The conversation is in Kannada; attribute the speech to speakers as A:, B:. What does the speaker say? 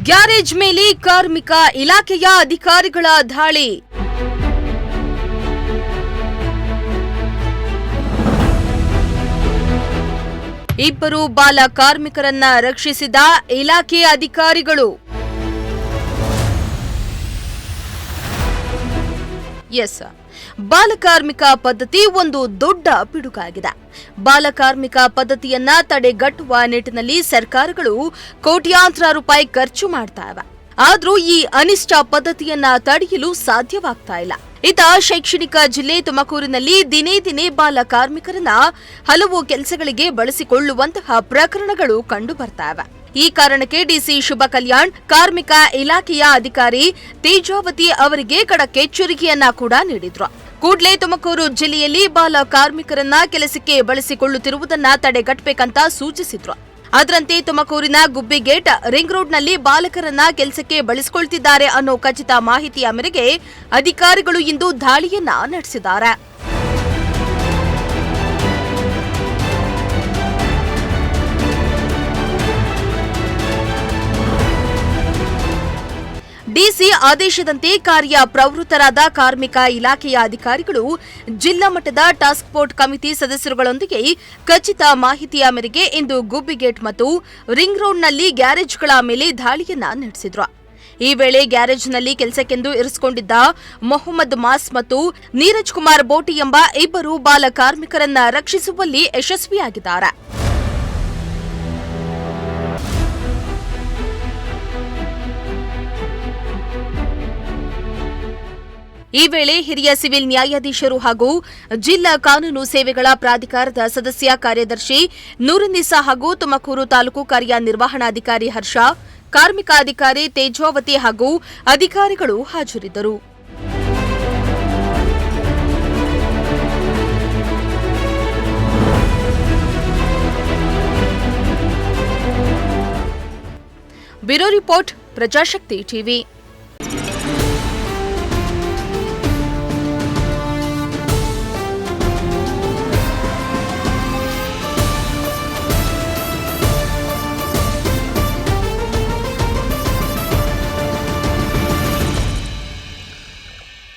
A: ಗ್ಯಾರೇಜ್ ಮೇಲೆ ಕಾರ್ಮಿಕ ಇಲಾಖೆಯ ಅಧಿಕಾರಿಗಳ ದಾಳಿ. ಇಬ್ಬರು ಬಾಲ ಕಾರ್ಮಿಕರನ್ನ ರಕ್ಷಿಸಿದ ಇಲಾಖೆ ಅಧಿಕಾರಿಗಳು. ಬಾಲಕಾರ್ಮಿಕ ಪದ್ಧತಿ ಒಂದು ದೊಡ್ಡ ಪಿಡುಗಾಗಿದೆ. ಬಾಲಕಾರ್ಮಿಕ ಪದ್ಧತಿಯನ್ನ ತಡೆಗಟ್ಟುವ ನಿಟ್ಟಿನಲ್ಲಿ ಸರ್ಕಾರಗಳು ಕೋಟ್ಯಾಂತರ ರೂಪಾಯಿ ಖರ್ಚು ಮಾಡ್ತಾ ಇವೆ. ಆದ್ರೂ ಈ ಅನಿಷ್ಟ ಪದ್ಧತಿಯನ್ನ ತಡೆಯಲು ಸಾಧ್ಯವಾಗ್ತಾ ಇಲ್ಲ. ಇತ ಶೈಕ್ಷಣಿಕ ಜಿಲ್ಲೆ ತುಮಕೂರಿನಲ್ಲಿ ದಿನೇ ದಿನೇ ಬಾಲ ಕಾರ್ಮಿಕರನ್ನ ಹಲವು ಕೆಲಸಗಳಿಗೆ ಬಳಸಿಕೊಳ್ಳುವಂತಹ ಪ್ರಕರಣಗಳು ಕಂಡು ಬರ್ತಾ ಇವೆ. ಈ ಕಾರಣಕ್ಕೆ ಡಿಸಿ ಶುಭ ಕಲ್ಯಾಣ್ ಕಾರ್ಮಿಕ ಇಲಾಖೆಯ ಅಧಿಕಾರಿ ತೇಜಾವತಿ ಅವರಿಗೆ ಖಡಕ್ ಎಚ್ಚರಿಕೆಯನ್ನ ಕೂಡ ನೀಡಿದ್ರು. ಕೂಡಲೇ ತುಮಕೂರು ಜಿಲ್ಲೆಯಲ್ಲಿ ಬಾಲ ಕಾರ್ಮಿಕರನ್ನ ಕೆಲಸಕ್ಕೆ ಬಳಸಿಕೊಳ್ಳುತ್ತಿರುವುದನ್ನ ತಡೆಗಟ್ಟಬೇಕಂತ ಸೂಚಿಸಿದ್ರು. ಅದರಂತೆ ತುಮಕೂರಿನ ಗುಬ್ಬಿಗೇಟ್ ರಿಂಗ್ ರೋಡ್ನಲ್ಲಿ ಬಾಲಕರನ್ನ ಕೆಲಸಕ್ಕೆ ಬಳಸಿಕೊಳ್ತಿದ್ದಾರೆ ಅನ್ನೋ ಖಚಿತ ಮಾಹಿತಿಯ ಮೇರೆಗೆ ಅಧಿಕಾರಿಗಳು ಇಂದು ದಾಳಿಯನ್ನ ನಡೆಸಿದ್ದಾರೆ. ಡಿಸಿ ಆದೇಶದಂತೆ ಕಾರ್ಯ ಪ್ರವೃತ್ತರಾದ ಕಾರ್ಮಿಕ ಇಲಾಖೆಯ ಅಧಿಕಾರಿಗಳು ಜಿಲ್ಲಾ ಮಟ್ಟದ ಟಾಸ್ಕ್ ಫೋರ್ಸ್ ಕಮಿಟಿ ಸದಸ್ಯರುಗಳೊಂದಿಗೆ ಖಚಿತ ಮಾಹಿತಿಯ ಮೇರೆಗೆ ಇಂದು ಗುಬ್ಬಿಗೇಟ್ ಮತ್ತು ರಿಂಗ್ ರೋಡ್ನಲ್ಲಿ ಗ್ಯಾರೇಜ್ಗಳ ಮೇಲೆ ದಾಳಿಯನ್ನ ನಡೆಸಿದ್ರು. ಈ ವೇಳೆ ಗ್ಯಾರೇಜ್ನಲ್ಲಿ ಕೆಲಸಕ್ಕೆಂದು ಇರಿಸಿಕೊಂಡಿದ್ದ ಮೊಹಮ್ಮದ್ ಮಾಸ್ ಮತ್ತು ನೀರಜ್ ಕುಮಾರ್ ಬೋಟಿ ಎಂಬ ಇಬ್ಬರು ಬಾಲ ಕಾರ್ಮಿಕರನ್ನ ರಕ್ಷಿಸುವಲ್ಲಿ ಯಶಸ್ವಿಯಾಗಿದ್ದಾರೆ. ಈ ವೇಳೆ ಹಿರಿಯ ಸಿವಿಲ್ ನ್ಯಾಯಾಧೀಶರು ಹಾಗೂ ಜಿಲ್ಲಾ ಕಾನೂನು ಸೇವೆಗಳ ಪ್ರಾಧಿಕಾರದ ಸದಸ್ಯ ಕಾರ್ಯದರ್ಶಿ ನೂರುನ್ನಿಸಾ ಹಾಗೂ ತುಮಕೂರು ತಾಲೂಕು ಕಾರ್ಯನಿರ್ವಹಣಾಧಿಕಾರಿ ಹರ್ಷ, ಕಾರ್ಮಿಕ ಅಧಿಕಾರಿ ತೇಜಾವತಿ ಹಾಗೂ ಅಧಿಕಾರಿಗಳು ಹಾಜರಿದ್ದರು. Bureau report, Prajashakti TV.